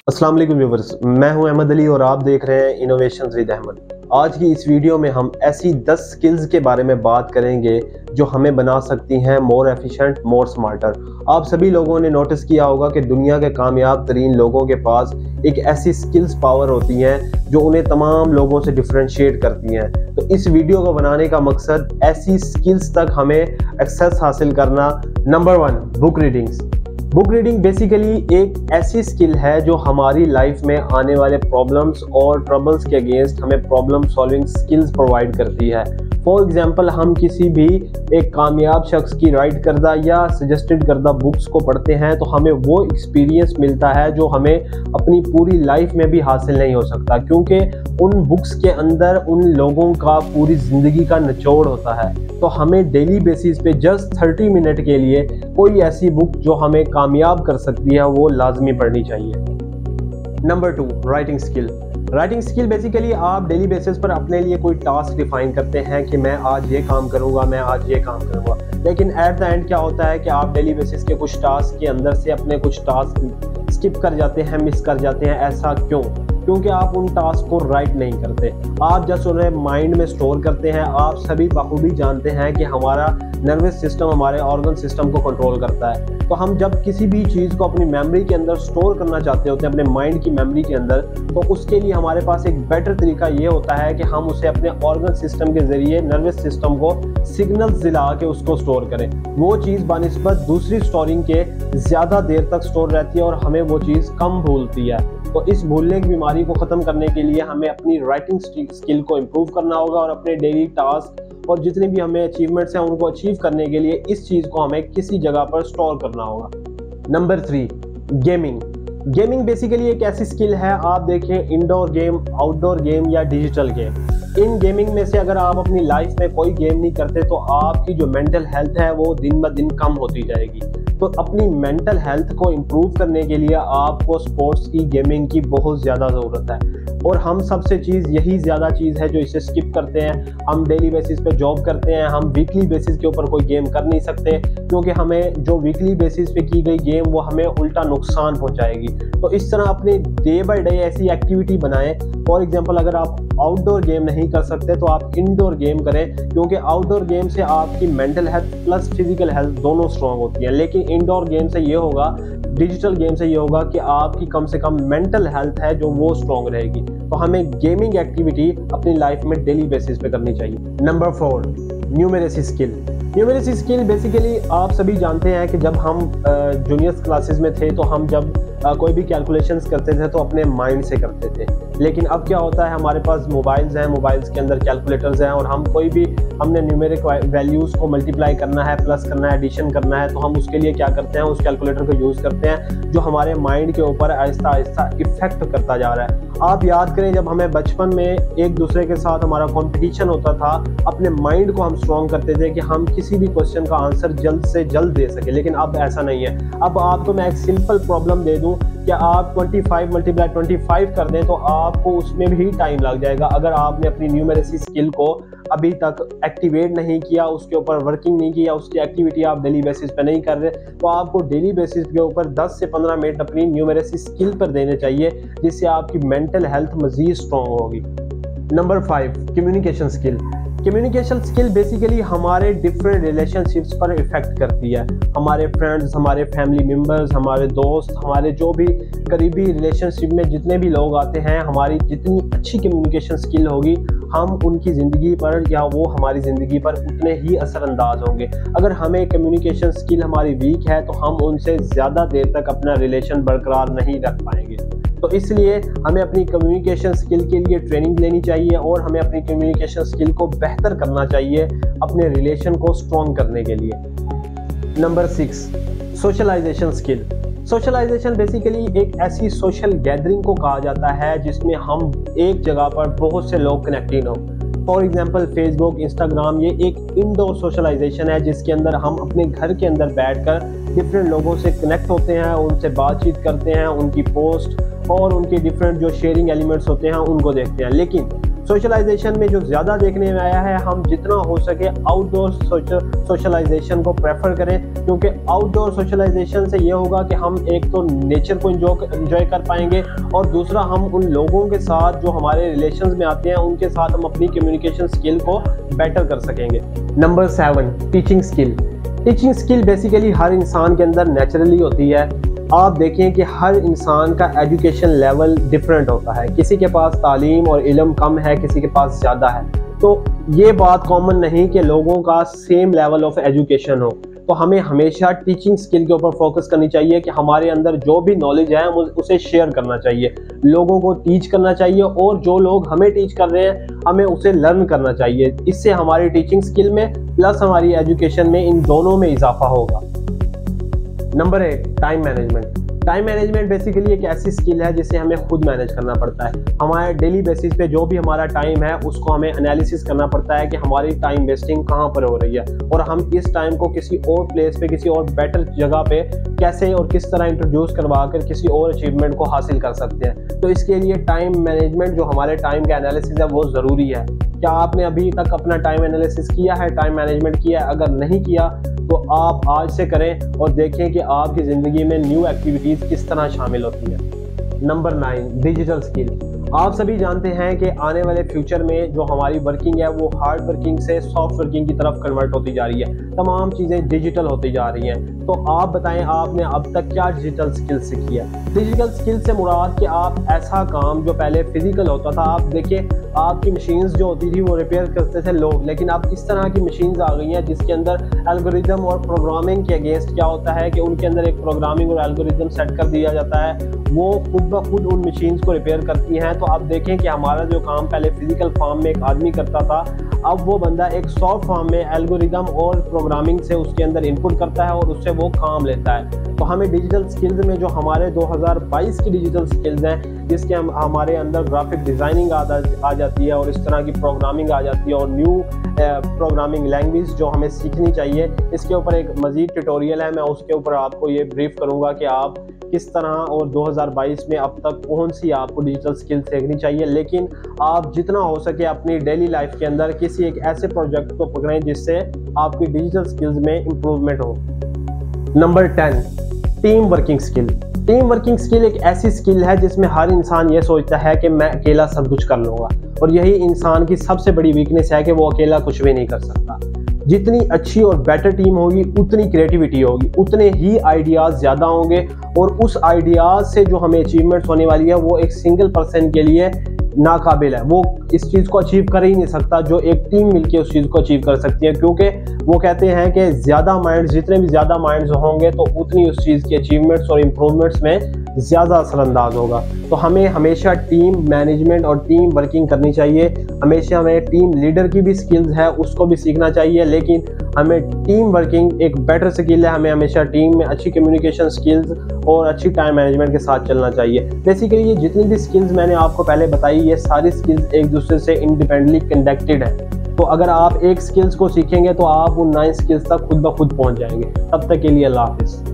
अस्सलाम वालेकुम व्यूअर्स, मैं हूं अहमद अली और आप देख रहे हैं इनोवेशंस विद अहमद। आज की इस वीडियो में हम ऐसी 10 स्किल्स के बारे में बात करेंगे जो हमें बना सकती हैं मोर एफिशिएंट, मोर स्मार्टर। आप सभी लोगों ने नोटिस किया होगा कि दुनिया के कामयाब तरीन लोगों के पास एक ऐसी स्किल्स पावर होती हैं जो उन्हें तमाम लोगों से डिफरेंशिएट करती हैं। तो इस वीडियो को बनाने का मकसद ऐसी स्किल्स तक हमें एक्सेस हासिल करना। Number 1, book readings. Book reading basically एक ऐसी स्किल है जो हमारी लाइफ में आने वाले प्रॉब्लम्स और ट्रबल्स के अगेंस्ट हमें प्रॉब्लम सॉल्विंग स्किल्स प्रोवाइड करती है। फॉर एग्जांपल, हम किसी भी एक कामयाब शख्स की राइट करदा या सजेस्टेड करदा बुक्स को पढ़ते हैं तो हमें वो एक्सपीरियंस मिलता है जो हमें अपनी पूरी लाइफ में भी हासिल नहीं हो सकता, क्योंकि उन बुक्स के अंदर उन लोगों का पूरी ज़िंदगी का निचोड़ होता है। तो हमें डेली बेसिस पे जस्ट 30 मिनट के लिए कोई ऐसी बुक जो हमें कामयाब कर सकती है वो लाजमी पढ़नी चाहिए। Number 2, writing skill. Writing skill basically आप डेली बेसिस पर अपने लिए कोई टास्क डिफाइन करते हैं कि मैं आज ये काम करूंगा, मैं आज ये काम करूंगा, लेकिन एट द एंड क्या होता है कि आप डेली बेसिस के कुछ टास्क के अंदर से अपने कुछ टास्क स्किप कर जाते हैं, मिस कर जाते हैं। ऐसा क्यों? क्योंकि आप उन टास्क को राइट नहीं करते, आप जस्ट उन्हें माइंड में स्टोर करते हैं। आप सभी बखूबी जानते हैं कि हमारा नर्वस सिस्टम हमारे ऑर्गन सिस्टम को कंट्रोल करता है। तो हम जब किसी भी चीज़ को अपनी मेमोरी के अंदर स्टोर करना चाहते होते हैं, अपने माइंड की मेमोरी के अंदर, तो उसके लिए हमारे पास एक बेटर तरीका ये होता है कि हम उसे अपने ऑर्गन सिस्टम के ज़रिए नर्वस सिस्टम को सिग्नल्स दिला के उसको स्टोर करें। वो चीज़ बानिस्बत दूसरी स्टोरिंग के ज़्यादा देर तक स्टोर रहती है और हमें वो चीज़ कम भूलती है। तो इस भूलने की बीमारी को ख़त्म करने के लिए हमें अपनी राइटिंग स्किल को इम्प्रूव करना होगा और अपने डेली टास्क और जितने भी हमें अचीवमेंट्स हैं उनको अचीव करने के लिए इस चीज़ को हमें किसी जगह पर स्टोर करना होगा। Number 3, gaming. गेमिंग बेसिकली एक ऐसी स्किल है, आप देखें इंडोर गेम, आउटडोर गेम या डिजिटल गेम, इन गेमिंग में से अगर आप अपनी लाइफ में कोई गेम नहीं करते तो आपकी जो मेंटल हेल्थ है वो दिन ब दिन कम होती जाएगी। तो अपनी मेंटल हेल्थ को इम्प्रूव करने के लिए आपको स्पोर्ट्स की, गेमिंग की बहुत ज़्यादा ज़रूरत है। और हम सबसे यही ज़्यादा चीज़ है जो इसे स्किप करते हैं। हम डेली बेसिस पे जॉब करते हैं, हम वीकली बेसिस के ऊपर कोई गेम कर नहीं सकते, क्योंकि हमें जो वीकली बेसिस पे की गई गेम वो हमें उल्टा नुकसान पहुंचाएगी। तो इस तरह अपने डे बाय डे ऐसी एक्टिविटी बनाएं। फॉर एग्जांपल, अगर आप आउटडोर गेम नहीं कर सकते तो आप इंडोर गेम करें, क्योंकि आउटडोर गेम से आपकी mental health plus physical health दोनों स्ट्रॉन्ग होती हैं। लेकिन इंडोर गेम से ये होगा, डिजिटल गेम से ये होगा कि आपकी कम से कम मेंटल हेल्थ है जो वो स्ट्रॉन्ग रहेगी। तो हमें गेमिंग एक्टिविटी अपनी लाइफ में डेली बेसिस पे करनी चाहिए। Number 4, numeracy skill. Numeracy skill basically आप सभी जानते हैं कि जब हम जूनियर्स क्लासेस में थे तो हम जब कोई भी कैलकुलेशंस करते थे तो अपने माइंड से करते थे। लेकिन अब क्या होता है, हमारे पास मोबाइल्स हैं, मोबाइल्स के अंदर कैलकुलेटर्स हैं और हम कोई भी हमने न्यूमेरिक वैल्यूज़ को मल्टीप्लाई करना है, प्लस करना है, एडिशन करना है, तो हम उसके लिए क्या करते हैं, उस कैलकुलेटर को यूज़ करते हैं जो हमारे माइंड के ऊपर आहिस्ता आहिस्ता इफेक्ट करता जा रहा है। आप याद करें, जब हमें बचपन में एक दूसरे के साथ हमारा कंपटीशन होता था, अपने माइंड को हम स्ट्रॉन्ग करते थे कि हम किसी भी क्वेश्चन का आंसर जल्द से जल्द दे सके। लेकिन अब ऐसा नहीं है। अब आपको मैं एक सिंपल प्रॉब्लम दे दूं कि आप 25 × 25 कर दें तो आपको उसमें भी टाइम लग जाएगा। अगर आपने अपनी न्यूमेरेसी स्किल को अभी तक एक्टिवेट नहीं किया, उसके ऊपर वर्किंग नहीं किया, उसकी एक्टिविटी आप डेली बेसिस पे नहीं कर रहे, तो आपको डेली बेसिस के ऊपर 10 से 15 मिनट अपनी न्यूमेरेसी स्किल पर देने चाहिए, जिससे आपकी मेंटल हेल्थ मज़ीद स्ट्रॉन्ग होगी। Number 5, communication skill. Communication skill basically हमारे डिफरेंट रिलेशनशिप्स पर इफ़ेक्ट करती है। हमारे फ्रेंड्स, हमारे फैमिली मेम्बर्स, हमारे दोस्त, हमारे जो भी करीबी रिलेशनशिप में जितने भी लोग आते हैं, हमारी जितनी अच्छी कम्युनिकेशन स्किल होगी, हम उनकी ज़िंदगी पर या वो हमारी ज़िंदगी पर उतने ही असरअंदाज होंगे। अगर हमें कम्युनिकेशन स्किल हमारी वीक है तो हम उनसे ज़्यादा देर तक अपना रिलेशन बरकरार नहीं रख पाएंगे। तो इसलिए हमें अपनी कम्युनिकेशन स्किल के लिए ट्रेनिंग लेनी चाहिए और हमें अपनी कम्युनिकेशन स्किल को बेहतर करना चाहिए अपने रिलेशन को स्ट्रॉन्ग करने के लिए। Number 6, socialization skill. Socialization basically एक ऐसी सोशल गैदरिंग को कहा जाता है जिसमें हम एक जगह पर बहुत से लोग कनेक्टेड हों। फॉर एग्जांपल, फेसबुक, इंस्टाग्राम, ये एक इंडोर सोशलाइजेशन है जिसके अंदर हम अपने घर के अंदर बैठकर डिफरेंट लोगों से कनेक्ट होते हैं, उनसे बातचीत करते हैं, उनकी पोस्ट और उनके डिफरेंट जो शेयरिंग एलिमेंट्स होते हैं उनको देखते हैं। लेकिन सोशलाइजेशन में जो ज़्यादा देखने में आया है, हम जितना हो सके आउटडोर सोशलाइजेशन को प्रेफर करें, क्योंकि आउटडोर सोशलाइजेशन से ये होगा कि हम एक तो नेचर को एंजॉय कर पाएंगे और दूसरा हम उन लोगों के साथ जो हमारे रिलेशंस में आते हैं उनके साथ हम अपनी कम्युनिकेशन स्किल को बेटर कर सकेंगे। Number 7, teaching skill. Teaching skill basically हर इंसान के अंदर नेचुरली होती है। आप देखें कि हर इंसान का एजुकेशन लेवल डिफरेंट होता है, किसी के पास तालीम और इल्म कम है, किसी के पास ज़्यादा है। तो ये बात कॉमन नहीं कि लोगों का सेम लेवल ऑफ एजुकेशन हो। तो हमें हमेशा टीचिंग स्किल के ऊपर फोकस करनी चाहिए कि हमारे अंदर जो भी नॉलेज है हम उसे शेयर करना चाहिए, लोगों को टीच करना चाहिए और जो लोग हमें टीच कर रहे हैं हमें उसे लर्न करना चाहिए। इससे हमारी टीचिंग स्किल में प्लस हमारी एजुकेशन में, इन दोनों में इजाफा होगा। Number 8, time management. Time management basically एक ऐसी स्किल है जिसे हमें खुद मैनेज करना पड़ता है। हमारे डेली बेसिस पे जो भी हमारा टाइम है उसको हमें एनालिसिस करना पड़ता है कि हमारी टाइम वेस्टिंग कहाँ पर हो रही है और हम इस टाइम को किसी और प्लेस पे, किसी और बेटर जगह पे कैसे और किस तरह इंट्रोड्यूस करवा कर किसी और अचीवमेंट को हासिल कर सकते हैं। तो इसके लिए टाइम मैनेजमेंट, जो हमारे टाइम का एनालिसिस है, वो ज़रूरी है। क्या आपने अभी तक अपना टाइम एनालिसिस किया है, टाइम मैनेजमेंट किया है? अगर नहीं किया तो आप आज से करें और देखें कि आपकी ज़िंदगी में न्यू एक्टिविटीज़ किस तरह शामिल होती हैं। Number 9, digital skill. आप सभी जानते हैं कि आने वाले फ्यूचर में जो हमारी वर्किंग है वो हार्ड वर्किंग से सॉफ्ट वर्किंग की तरफ कन्वर्ट होती जा रही है। तमाम चीज़ें डिजिटल होती जा रही हैं। तो आप बताएं, आपने अब तक क्या डिजिटल स्किल सीखी है? डिजिटल स्किल से मुराद कि आप ऐसा काम जो पहले फिजिकल होता था, आप देखिए आपकी मशीन्स जो होती थी वो रिपेयर करते थे लोग, लेकिन अब इस तरह की मशीन्स आ गई हैं जिसके अंदर एल्गोरिदम और प्रोग्रामिंग के अगेंस्ट क्या होता है कि उनके अंदर एक प्रोग्रामिंग और एल्गोरिदम सेट कर दिया जाता है, वो खुद ब खुद उन मशीन्स को रिपेयर करती हैं। तो आप देखें कि हमारा जो काम पहले फिजिकल फॉर्म में एक आदमी करता था, अब वो बंदा एक सॉफ्ट फॉर्म में एल्गोरिदम और प्रोग्रामिंग से उसके अंदर इनपुट करता है और उससे वो काम लेता है। तो हमें डिजिटल स्किल्स में जो हमारे 2022 की डिजिटल स्किल्स हैं, जिसके हमारे अंदर ग्राफिक डिज़ाइनिंग आ जाती है और इस तरह की प्रोग्रामिंग आ जाती है और न्यू प्रोग्रामिंग लैंग्वेज जो हमें सीखनी चाहिए, इसके ऊपर एक मज़ीद ट्यूटोरियल है। मैं उसके ऊपर आपको ये ब्रीफ करूँगा कि आप किस तरह और 2022 में अब तक कौन सी आपको डिजिटल स्किल सीखनी चाहिए। लेकिन आप जितना हो सके अपनी डेली लाइफ के अंदर किसी एक ऐसे प्रोजेक्ट को पकड़ें जिससे आपकी डिजिटल स्किल्स में इम्प्रूवमेंट हो। Number 10, team working skill. Team working skill एक ऐसी स्किल है जिसमें हर इंसान ये सोचता है कि मैं अकेला सब कुछ कर लूँगा, और यही इंसान की सबसे बड़ी वीकनेस है कि वो अकेला कुछ भी नहीं कर सकता। जितनी अच्छी और बेटर टीम होगी उतनी क्रिएटिविटी होगी, उतने ही आइडियाज़ ज़्यादा होंगे और उस आइडियाज़ से जो हमें अचीवमेंट्स होने वाली है वो एक सिंगल पर्सन के लिए नाकाबिल है। वो इस चीज़ को अचीव कर ही नहीं सकता जो एक टीम मिलके उस चीज़ को अचीव कर सकती है, क्योंकि वो कहते हैं कि ज़्यादा माइंड्स, जितने भी ज़्यादा माइंड्स होंगे तो उतनी उस चीज़ की अचीवमेंट्स और इम्प्रूवमेंट्स में ज़्यादा असरअंदाज होगा। तो हमें हमेशा टीम मैनेजमेंट और टीम वर्किंग करनी चाहिए। हमेशा हमें टीम लीडर की भी स्किल्स है उसको भी सीखना चाहिए, लेकिन हमें टीम वर्किंग एक बेटर स्किल है। हमें हमेशा टीम में अच्छी कम्युनिकेशन स्किल्स और अच्छी टाइम मैनेजमेंट के साथ चलना चाहिए। बेसिकली ये जितनी भी स्किल्स मैंने आपको पहले बताई, ये सारी स्किल्स एक दूसरे से इंडिपेंडेंटली कनेक्टेड है। तो अगर आप एक स्किल्स को सीखेंगे तो आप उन 9 स्किल्स तक खुद ब खुद पहुंच जाएंगे। तब तक के लिए अल्लाह हाफिज़।